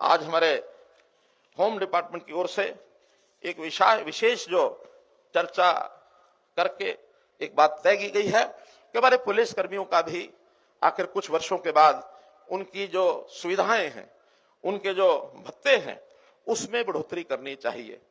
आज हमारे home department की ओर से एक विशेष जो चर्चा करके एक बात तय की गई है कि हमारे पुलिस कर्मियों का भी आखिर कुछ वर्षों के बाद उनकी जो सुविधाएं हैं, उनके जो भत्ते हैं, उसमें बढ़ोतरी करनी चाहिए।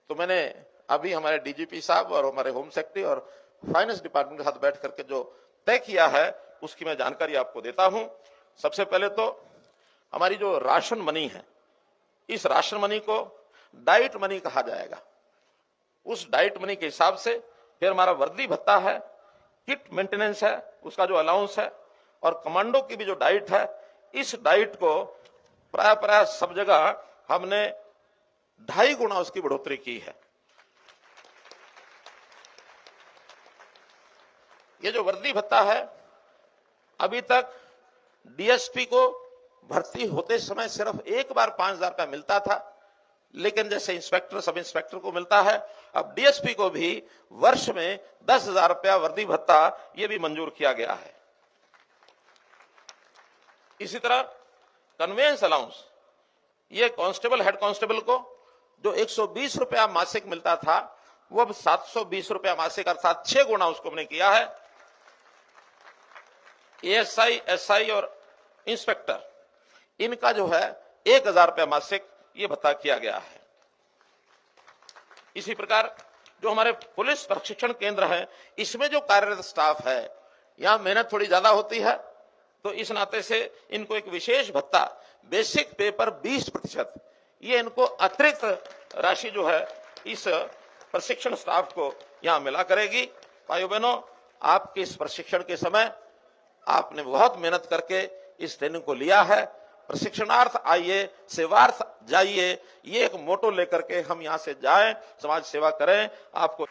तो मैंने अभी हमारे डीजीपी साहब और हमारे होम सेक्रेटरी और फाइनेंस डिपार्टमेंट के साथ बैठ करके जो तय किया है उसकी मैं जानकारी आपको देता हूं। सबसे पहले तो हमारी जो राशन मनी है, इस राशन मनी को डाइट मनी कहा जाएगा। उस डाइट मनी के हिसाब से फिर हमारा वर्दी भत्ता है, किट मेंटेनेंस है, उसका जो अलाउंस है, और कमांडो की भी जो डाइट है, इस डाइट को प्राय सब जगह हमने 2.5 गुना उसकी बढ़ोतरी की है। ये जो वर्दी भत्ता है, अभी तक डीएसपी को भर्ती होते समय सिर्फ एक बार 5,000 रुपया मिलता था, लेकिन जैसे इंस्पेक्टर सब इंस्पेक्टर को मिलता है, अब डीएसपी को भी वर्ष में 10,000 रुपया वर्दी भत्ता ये भी मंजूर किया गया है। इसी तरह कन्वेंस अलाउंस, ये कांस्टेबल हेड कांस्टेबल को जो 120 रुपया मासिक मिलता था, वो अब 720 रुपया मासिक अर्थात 6 गुना उसको हमने किया है। एएसआई, एसआई और इंस्पेक्टर, इनका जो है 1,000 रुपया मासिक ये भत्ता किया गया है। इसी प्रकार जो हमारे पुलिस प्रशिक्षण केंद्र है, इसमें जो कार्यरत स्टाफ है, यहां मेहनत थोड़ी ज्यादा होती है, तो इस नाते से इनको एक विशेष भत्ता बेसिक पे पर 20%, ये इनको अतिरिक्त राशि जो है इस प्रशिक्षण स्टाफ को यहां मिला करेगी। भाइयों बहनों, आपके इस प्रशिक्षण के समय आपने बहुत मेहनत करके इस ट्रेनिंग को लिया है। प्रशिक्षणार्थ आइए, सेवार्थ जाइए, ये एक मोटो लेकर के हम यहां से जाएं, समाज सेवा करें। आपको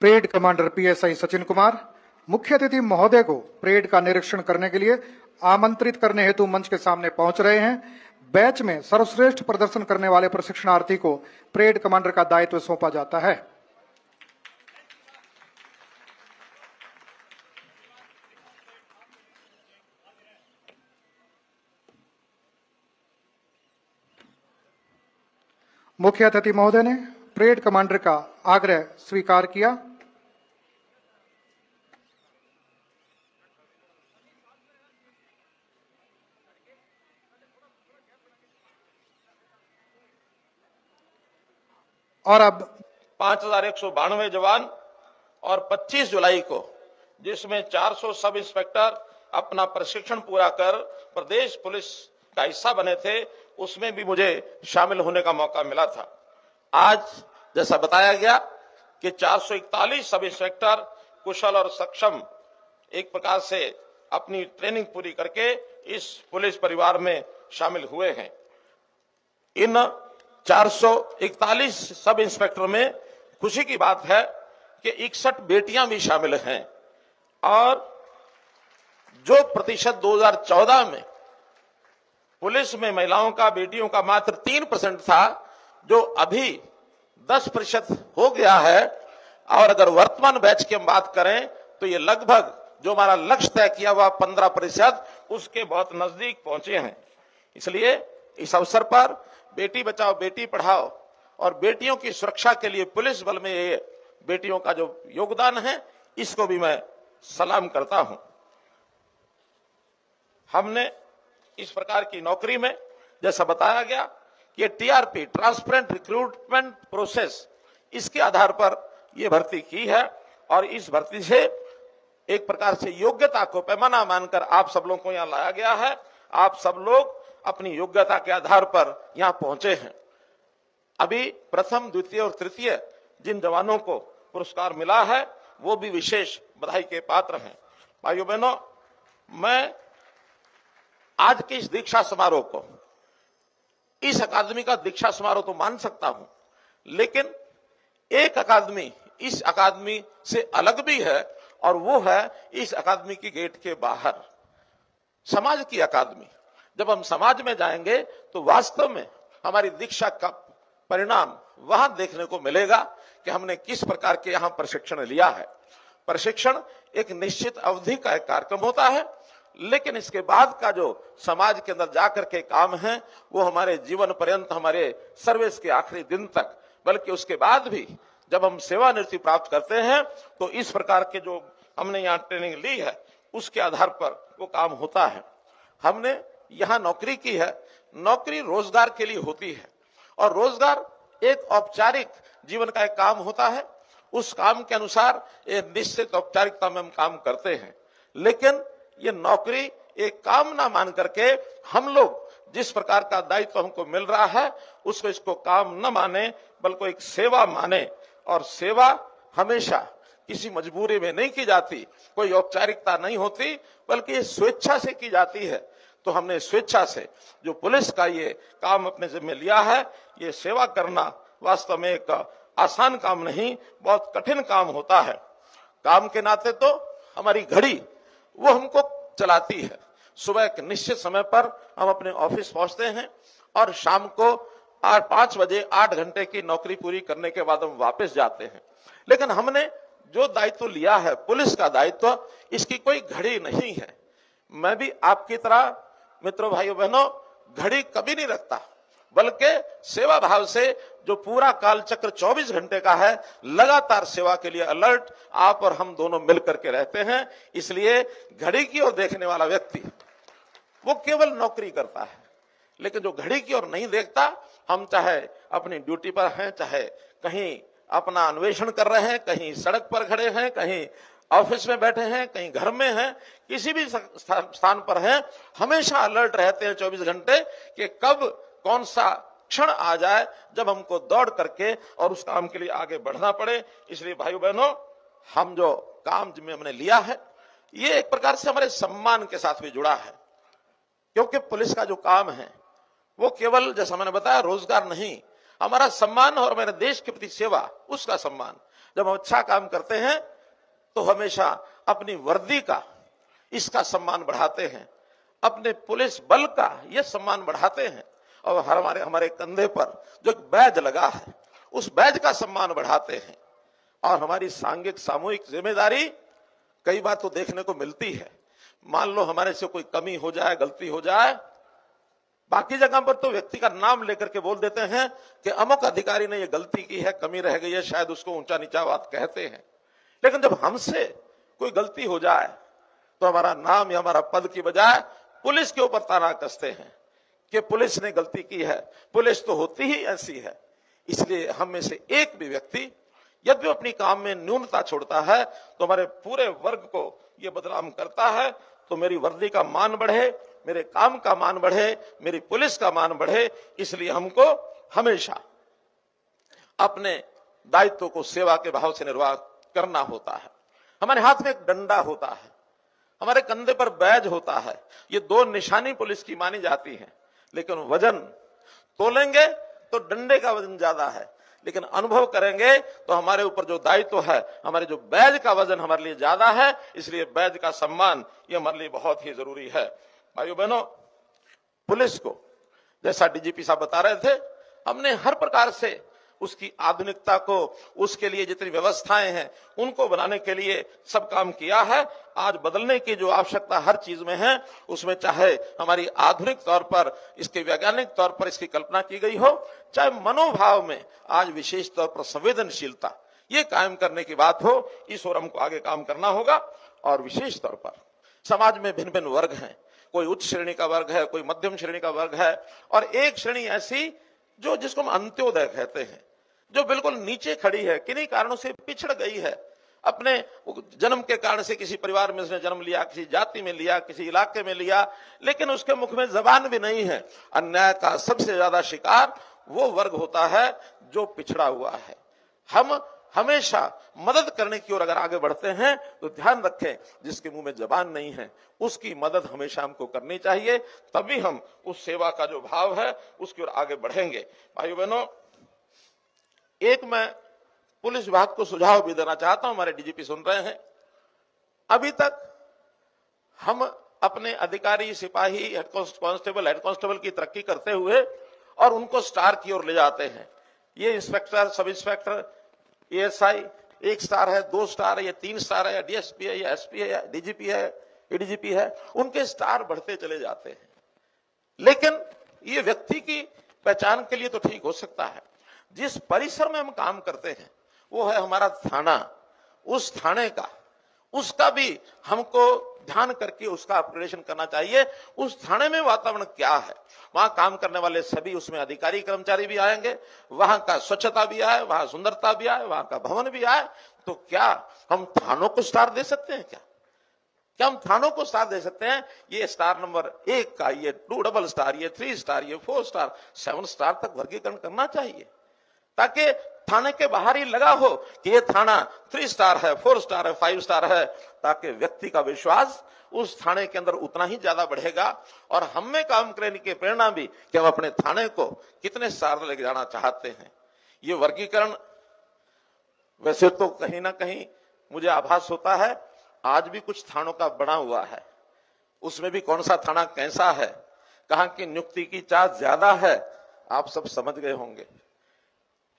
parade commander PSI Sachin Kumar, मुख्य अतिथि महोदय को परेड का निरीक्षण करने के लिए आमंत्रित करने हेतु मंच के सामने पहुंच रहे हैं। बैच में सर्वश्रेष्ठ प्रदर्शन करने वाले प्रशिक्षणार्थी को परेड कमांडर का दायित्व सौंपा जाता है। मुख्य अतिथि महोदय ने परेड कमांडर का आग्रह स्वीकार किया। और अब 5,192 जवान और 25 जुलाई को, जिसमें 400 सब इंस्पेक्टर अपना प्रशिक्षण पूरा कर प्रदेश पुलिस का हिस्सा बने थे, उसमें भी मुझे शामिल होने का मौका मिला था। आज जैसा बताया गया कि 441 सब इंस्पेक्टर कुशल और सक्षम एक प्रकार से अपनी ट्रेनिंग पूरी करके इस पुलिस परिवार में शामिल हुए हैं। इन 441 सब इंस्पेक्टर में खुशी की बात है कि 61 बेटियां भी शामिल हैं, और जो प्रतिशत 2014 में पुलिस में महिलाओं का, बेटियों का मात्र 3% था, जो अभी 10% हो गया है। और अगर वर्तमान बैच की हम बात करें तो ये लगभग जो हमारा लक्ष्य तय किया हुआ 15%, उसके बहुत नजदीक पहुंचे हैं। इसलिए इस अवसर पर बेटी बचाओ बेटी पढ़ाओ और बेटियों की सुरक्षा के लिए पुलिस बल में ये बेटियों का जो योगदान है, इसको भी मैं सलाम करता हूं। हमने इस प्रकार की नौकरी में जैसा बताया गया कि टीआरपी, ट्रांसपेरेंट रिक्रूटमेंट प्रोसेस, इसके आधार पर यह भर्ती की है, और इस भर्ती से एक प्रकार से योग्यता को पैमाना मानकर आप सब लोगों को यहां लाया गया है। आप सब लोग अपनी योग्यता के आधार पर यहां पहुंचे हैं। अभी प्रथम, द्वितीय और तृतीय जिन जवानों को पुरस्कार मिला है, वो भी विशेष बधाई के पात्र हैं। भाइयों बहनों, मैं आज के इस दीक्षा समारोह को इस अकादमी का दीक्षा समारोह तो मान सकता हूं, लेकिन एक अकादमी इस अकादमी से अलग भी है, और वो है इस अकादमी की गेट के बाहर समाज की अकादमी। जब हम समाज में जाएंगे तो वास्तव में हमारी दीक्षा का परिणाम वहां देखने को मिलेगा कि हमने किस प्रकार के यहां प्रशिक्षण लिया है। प्रशिक्षण एक निश्चित अवधि का एक कार्यक्रम होता है, लेकिन इसके बाद का जो समाज के अंदर जाकर के काम है वो हमारे जीवन पर्यंत, हमारे सर्विस के आखिरी दिन तक, बल्कि उसके बाद भी जब हम सेवानिवृत्ति प्राप्त करते हैं तो इस प्रकार के जो हमने यहाँ ट्रेनिंग ली है उसके आधार पर वो काम होता है। हमने यहाँ नौकरी की है, नौकरी रोजगार के लिए होती है, और रोजगार एक औपचारिक जीवन का एक काम होता है। उस काम के अनुसार एक निश्चित औपचारिकता में हम काम करते हैं, लेकिन ये नौकरी एक काम ना मान करके हम लोग जिस प्रकार का दायित्व हमको मिल रहा है उसको इसको काम न माने, बल्कि एक सेवा माने। और सेवा हमेशा किसी मजबूरी में नहीं की जाती, कोई औपचारिकता नहीं होती, बल्कि ये स्वेच्छा से की जाती है। तो हमने स्वेच्छा से जो पुलिस का ये काम अपने जिम्मे लिया है, ये सेवा करना वास्तव में एक आसान काम नहीं, बहुत कठिन काम होता है। काम के नाते तो हमारी घड़ी वो हमको चलाती है। सुबह एक निश्चित समय पर हम अपने ऑफिस पहुंचते हैं और शाम को 5 बजे 8 घंटे की नौकरी पूरी करने के बाद हम वापस जाते हैं। लेकिन हमने जो दायित्व लिया है, पुलिस का दायित्व, इसकी कोई घड़ी नहीं है। मैं भी आपकी तरह मित्रों, भाइयों, बहनों, घड़ी कभी नहीं रखता, बल्कि सेवा भाव से जो पूरा काल चक्र 24 घंटे का है, लगातार सेवा के लिए अलर्ट आप और हम दोनों मिलकर के रहते हैं। इसलिए घड़ी की ओर देखने वाला व्यक्ति वो केवल नौकरी करता है, लेकिन जो घड़ी की ओर नहीं देखता, हम चाहे अपनी ड्यूटी पर हैं, चाहे कहीं अपना अन्वेषण कर रहे हैं, कहीं सड़क पर खड़े हैं, कहीं ऑफिस में बैठे हैं, कहीं घर में हैं, किसी भी स्थान पर हैं, हमेशा अलर्ट रहते हैं 24 घंटे कि कब कौन सा क्षण आ जाए जब हमको दौड़ करके और उस काम के लिए आगे बढ़ना पड़े। इसलिए भाइयों बहनों, हम जो काम जिम्मे हमने लिया है ये एक प्रकार से हमारे सम्मान के साथ भी जुड़ा है, क्योंकि पुलिस का जो काम है वो केवल, जैसा मैंने बताया, रोजगार नहीं, हमारा सम्मान और मेरे देश के प्रति सेवा, उसका सम्मान। जब हम अच्छा काम करते हैं तो हमेशा अपनी वर्दी का इसका सम्मान बढ़ाते हैं, अपने पुलिस बल का ये सम्मान बढ़ाते हैं, और हमारे कंधे पर जो एक बैज लगा है उस बैज का सम्मान बढ़ाते हैं। और हमारी सांघिक सामूहिक जिम्मेदारी कई बार तो देखने को मिलती है। मान लो हमारे से कोई कमी हो जाए, गलती हो जाए, बाकी जगह पर तो व्यक्ति का नाम लेकर के बोल देते हैं कि अमुक अधिकारी ने ये गलती की है, कमी रह गई है, शायद उसको ऊंचा नीचा बात कहते हैं। लेकिन जब हमसे कोई गलती हो जाए तो हमारा नाम या हमारा पद की बजाय पुलिस के ऊपर ताना कसते हैं कि पुलिस ने गलती की है, पुलिस तो होती ही ऐसी है। इसलिए हम में से एक भी व्यक्ति यदि अपनी काम में न्यूनता छोड़ता है तो हमारे पूरे वर्ग को ये बदनाम करता है। तो मेरी वर्दी का मान बढ़े, मेरे काम का मान बढ़े, मेरी पुलिस का मान बढ़े, इसलिए हमको हमेशा अपने दायित्व को सेवा के भाव से निर्वाह करना होता है। हमारे हाथ में एक डंडा होता है, हमारे कंधे पर बैज होता है, ये 2 निशानी पुलिस की मानी जाती है। लेकिन वजन तोलेंगे तो डंडे का वजन ज्यादा है, लेकिन अनुभव करेंगे तो हमारे ऊपर जो दायित्व है, हमारे जो बैज का वजन हमारे लिए ज्यादा है। इसलिए बैज का सम्मान ये हमारे लिए बहुत ही जरूरी है। भाइयों बहनों, पुलिस को जैसा डीजीपी साहब बता रहे थे, हमने हर प्रकार से उसकी आधुनिकता को, उसके लिए जितनी व्यवस्थाएं हैं उनको बनाने के लिए सब काम किया है। आज बदलने की जो आवश्यकता हर चीज में है, उसमें चाहे हमारी आधुनिक तौर पर, इसके वैज्ञानिक तौर पर इसकी कल्पना की गई हो, चाहे मनोभाव में आज विशेष तौर पर संवेदनशीलता ये कायम करने की बात हो, इस ओर हमको आगे काम करना होगा। और विशेष तौर पर समाज में भिन्न भिन्न वर्ग हैं, कोई उच्च श्रेणी का वर्ग है, कोई मध्यम श्रेणी का वर्ग है, और एक श्रेणी ऐसी जो जिसको हम अंत्योदय कहते हैं, जो बिल्कुल नीचे खड़ी है, किन्हीं कारणों से पिछड़ गई है। अपने जन्म के कारण से किसी परिवार में उसने जन्म लिया, किसी जाति में लिया, किसी इलाके में लिया, लेकिन उसके मुख में जबान भी नहीं है। अन्याय का सबसे ज्यादा शिकार वो वर्ग होता है जो पिछड़ा हुआ है। हम हमेशा मदद करने की ओर अगर आगे बढ़ते हैं तो ध्यान रखें, जिसके मुंह में जबान नहीं है उसकी मदद हमेशा हमको करनी चाहिए, तभी हम उस सेवा का जो भाव है उसकी ओर आगे बढ़ेंगे। भाइयों बहनों, एक मैं पुलिस विभाग को सुझाव भी देना चाहता हूं, हमारे डीजीपी सुन रहे हैं। अभी तक हम अपने अधिकारी, सिपाही, हेड कांस्टेबल की तरक्की करते हुए और उनको स्टार की ओर ले जाते हैं। ये inspector, sub inspector, ASI 1 star है, 2 स्टार है, या 3 स्टार है, या डीएसपी है, या एसपी है, या डीजीपी है, एडीजीपी है, उनके स्टार बढ़ते चले जाते हैं। लेकिन ये व्यक्ति की पहचान के लिए तो ठीक हो सकता है। जिस परिसर में हम काम करते हैं वो है हमारा थाना। उस थाने का, उसका भी हमको ध्यान करके उसका अपग्रेडेशन करना चाहिए। उस थाने में वातावरण क्या है, वहां काम करने वाले सभी, उसमें अधिकारी कर्मचारी भी आएंगे, वहां का स्वच्छता भी आए, वहां सुंदरता भी आए, वहां का भवन भी आए। तो क्या हम थानों को स्टार दे सकते हैं? क्या हम थानों को स्टार दे सकते हैं? ये स्टार नंबर 1 का, ये 2 डबल स्टार, ये 3 स्टार, ये 4 स्टार, 7 स्टार तक वर्गीकरण करना चाहिए, ताकि थाने के बाहर ही लगा हो कि ये थाना 3 स्टार है, 4 स्टार है, 5 स्टार है, ताकि व्यक्ति का विश्वास उस थाने के अंदर उतना ही ज्यादा बढ़ेगा और हम में काम करने की प्रेरणा भी कि हम अपने थाने को कितने स्टार लेके जाना चाहते हैं। ये वर्गीकरण वैसे तो कहीं ना कहीं मुझे आभास होता है आज भी कुछ थानों का बना हुआ है, उसमें भी कौन सा थाना कैसा है, कहां की नियुक्ति की चाह ज्यादा है, आप सब समझ गए होंगे।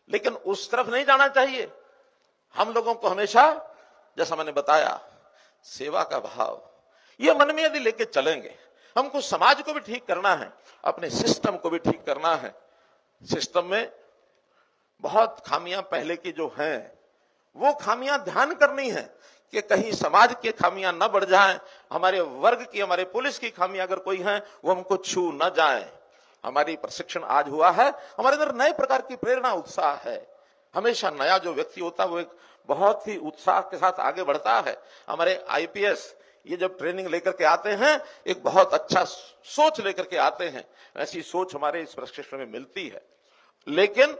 लेकिन उस तरफ नहीं जाना चाहिए। हम लोगों को हमेशा, जैसा मैंने बताया, सेवा का भाव ये मन में यदि लेके चलेंगे, हमको समाज को भी ठीक करना है, अपने सिस्टम को भी ठीक करना है। सिस्टम में बहुत खामियां पहले की जो हैं वो खामियां ध्यान करनी है कि कहीं समाज की खामियां न बढ़ जाएं, हमारे वर्ग की, हमारे पुलिस की खामियां अगर कोई हैं वो हमको छू न जाएं। हमारी प्रशिक्षण आज हुआ है, हमारे अंदर नए प्रकार की प्रेरणा, उत्साह है। हमेशा नया जो व्यक्ति होता है वो एक बहुत ही उत्साह के साथ आगे बढ़ता है। हमारे आईपीएस ये जब ट्रेनिंग लेकर के आते हैं एक बहुत अच्छा सोच लेकर के आते हैं, ऐसी सोच हमारे इस प्रशिक्षण में मिलती है। लेकिन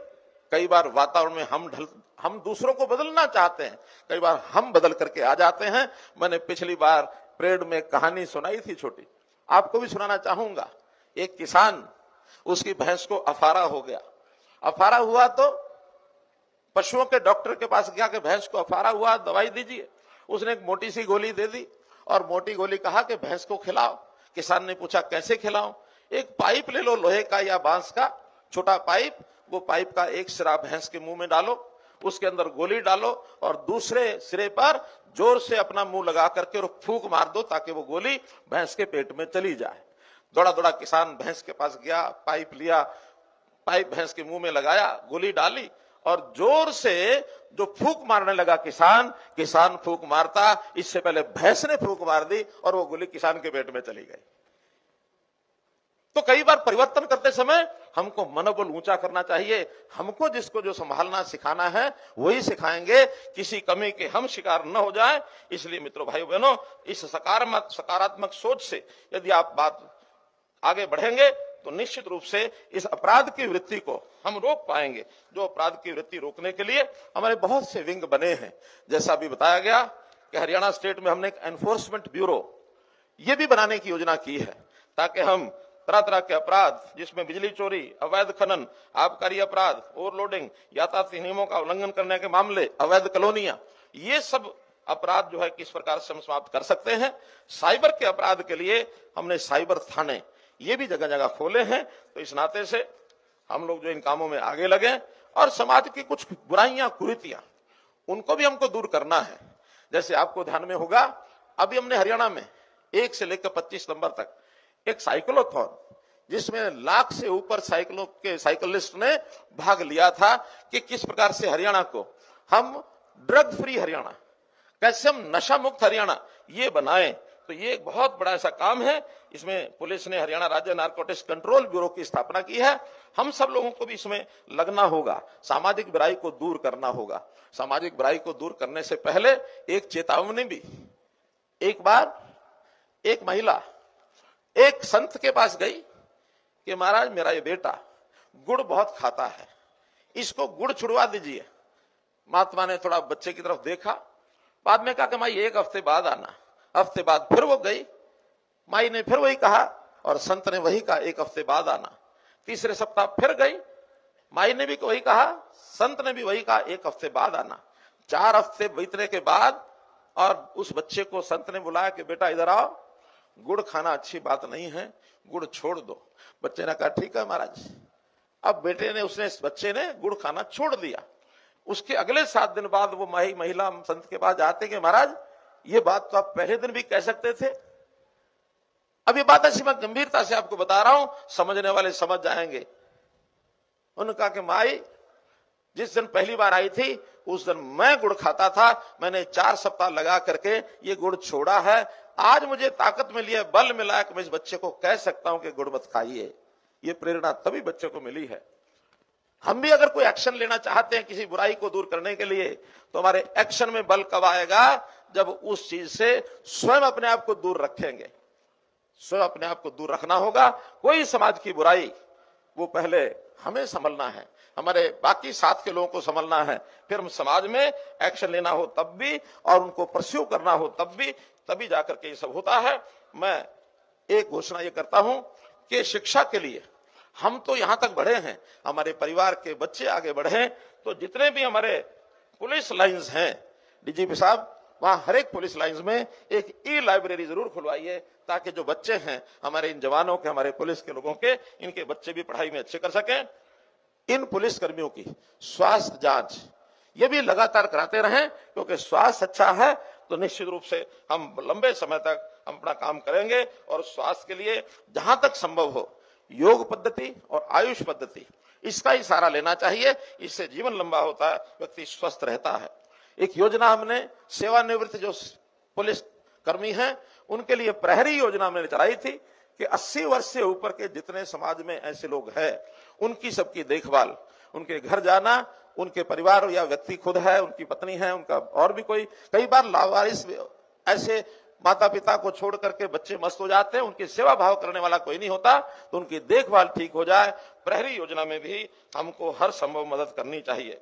कई बार वातावरण में हम दूसरों को बदलना चाहते हैं, कई बार हम बदल करके आ जाते हैं। मैंने पिछली बार परेड में कहानी सुनाई थी छोटी, आपको भी सुनाना चाहूंगा। एक किसान, उसकी भैंस को अफारा हो गया। अफारा हुआ तो पशुओं के डॉक्टर के पास गया कि भैंस को अफारा हुआ, दवाई दीजिए। उसने एक मोटी सी गोली दे दी और मोटी गोली कहा कि भैंस को खिलाओ। किसान ने पूछा कैसे खिलाऊं? एक पाइप ले लो, लोहे का या बांस का छोटा पाइप, वो पाइप का एक सिरा भैंस के मुंह में डालो, उसके अंदर गोली डालो और दूसरे सिरे पर जोर से अपना मुंह लगा करके और फूंक मार दो ताकि वो गोली भैंस के पेट में चली जाए। दौड़ा दौड़ा किसान भैंस के पास गया, पाइप लिया, पाइप भैंस के मुंह में लगाया, गोली डाली और जोर से जो फूंक मारने लगा किसान फूंक मारता, इससे पहले भैंस ने फूंक मार दी और वो गोली किसान के पेट में चली गई। तो कई बार परिवर्तन करते समय हमको मनोबल ऊंचा करना चाहिए। हमको जिसको जो संभालना सिखाना है वही सिखाएंगे, किसी कमी के हम शिकार न हो जाए। इसलिए मित्रों, भाइयों बहनों, इस सकारात्मक सोच से यदि आप बात आगे बढ़ेंगे तो निश्चित रूप से इस अपराध की वृत्ति को हम रोक पाएंगे। जो अपराध की वृत्ति रोकने के लिए हमारे बहुत से विंग बने हैं। जैसा अभी बताया गया कि हरियाणा स्टेट में हमने एक एनफोर्समेंट ब्यूरो ये भी बनाने की योजना की है, ताकि हम तरह तरह के अपराध, जिसमें बिजली चोरी, अवैध खनन, आबकारी अपराध, ओवरलोडिंग, यातायात नियमों का उल्लंघन करने के मामले, अवैध कॉलोनियां, ये सब अपराध जो है किस प्रकार से हम समाप्त कर सकते हैं। साइबर के अपराध के लिए हमने साइबर थाने ये भी जगह जगह खोले हैं। तो इस नाते से हम लोग जो इन कामों में आगे लगे और समाज की कुछ बुराइयां, कुरीतियां, उनको भी हमको दूर करना है। जैसे आपको ध्यान में होगा, अभी हमने हरियाणा में 1 से लेकर 25 नंबर तक एक साइक्लोथॉन, जिसमें लाख से ऊपर साइकिलिस्ट ने भाग लिया था कि किस प्रकार से हरियाणा को हम ड्रग फ्री हरियाणा, कैसे हम नशा मुक्त हरियाणा ये बनाएं। तो ये एक बहुत बड़ा ऐसा काम है। इसमें पुलिस ने हरियाणा राज्य नारकोटिक्स कंट्रोल ब्यूरो की स्थापना की है। हम सब लोगों को भी इसमें लगना होगा, सामाजिक बुराई को दूर करना होगा। सामाजिक बुराई को दूर करने से पहले एक चेतावनी भी, एक बार एक महिला एक संत के पास गई कि महाराज, मेरा ये बेटा गुड़ बहुत खाता है, इसको गुड़ छुड़वा दीजिए। महात्मा ने थोड़ा बच्चे की तरफ देखा, बाद में कहा कि माई 1 हफ्ते बाद आना। हफ्ते बाद फिर वो गई, माई ने फिर वही कहा और संत ने वही कहा 1 हफ्ते बाद आना। तीसरे सप्ताह फिर गई, माई ने भी वही कहा, संत ने भी वही कहा 1 हफ्ते बाद आना। 4 हफ्ते बीतने के बाद और उस बच्चे को संत ने बुलाया कि बेटा इधर आओ, गुड़ खाना अच्छी बात नहीं है, गुड़ छोड़ दो। बच्चे ने कहा ठीक है महाराज। अब इस बच्चे ने गुड़ खाना छोड़ दिया। उसके अगले 7 दिन बाद वो महिला संत के पास जाते कि महाराज ये बात तो आप पहले दिन भी कह सकते थे। अब ये बात ऐसी मैं गंभीरता से आपको बता रहा हूं, समझने वाले समझ जाएंगे। उन्होंने कहा कि माई जिस दिन पहली बार आई थी उस दिन मैं गुड़ खाता था, मैंने 4 सप्ताह लगा करके ये गुड़ छोड़ा है। आज मुझे ताकत मिली है, बल मिला है कि मैं इस बच्चे को कह सकता हूं कि गुड़ मत खाइए। ये प्रेरणा तभी बच्चे को मिली है। हम भी अगर कोई एक्शन लेना चाहते हैं किसी बुराई को दूर करने के लिए, तो हमारे एक्शन में बल कब आएगा? जब उस चीज से स्वयं अपने आप को दूर रखेंगे। स्वयं अपने आप को दूर रखना होगा। कोई समाज की बुराई, वो पहले हमें संभलना है, हमारे बाकी साथ के लोगों को संभलना है, फिर हम समाज में एक्शन लेना हो तब भी, और उनको परस्यू करना हो तब भी, तभी जाकर के ये सब होता है। मैं एक घोषणा ये करता हूं कि शिक्षा के लिए हम तो यहां तक बढ़े हैं, हमारे परिवार के बच्चे आगे बढ़े, तो जितने भी हमारे पुलिस लाइंस हैं, डीजीपी साहब, वहां हर एक पुलिस लाइंस में एक ई लाइब्रेरी जरूर खुलवाइए, ताकि जो बच्चे हैं हमारे इन जवानों के, हमारे पुलिस के लोगों के, इनके बच्चे भी पढ़ाई में अच्छे कर सकें। इन पुलिस कर्मियों की स्वास्थ्य जांच ये भी लगातार कराते रहें, क्योंकि स्वास्थ्य अच्छा है तो निश्चित रूप से हम लंबे समय तक हम अपना काम करेंगे। और स्वास्थ्य के लिए जहां तक संभव हो योग पद्धति और आयुष पद्धति, इसका ही सहारा लेना चाहिए। इससे जीवन लंबा होता है, व्यक्ति स्वस्थ रहता है। एक योजना हमने सेवानिवृत्त जो पुलिस कर्मी हैं उनके लिए प्रहरी योजना हमने चलाई थी कि 80 वर्ष से ऊपर के जितने समाज में ऐसे लोग हैं उनकी सबकी देखभाल, उनके घर जाना, उनके परिवार या व्यक्ति खुद है, उनकी पत्नी है, उनका और भी कोई, कई बार लावारिस ऐसे माता पिता को छोड़ करके बच्चे मस्त हो जाते हैं, उनकी सेवा भाव करने वाला कोई नहीं होता, तो उनकी देखभाल ठीक हो जाए। प्रहरी योजना में भी हमको हर संभव मदद करनी चाहिए।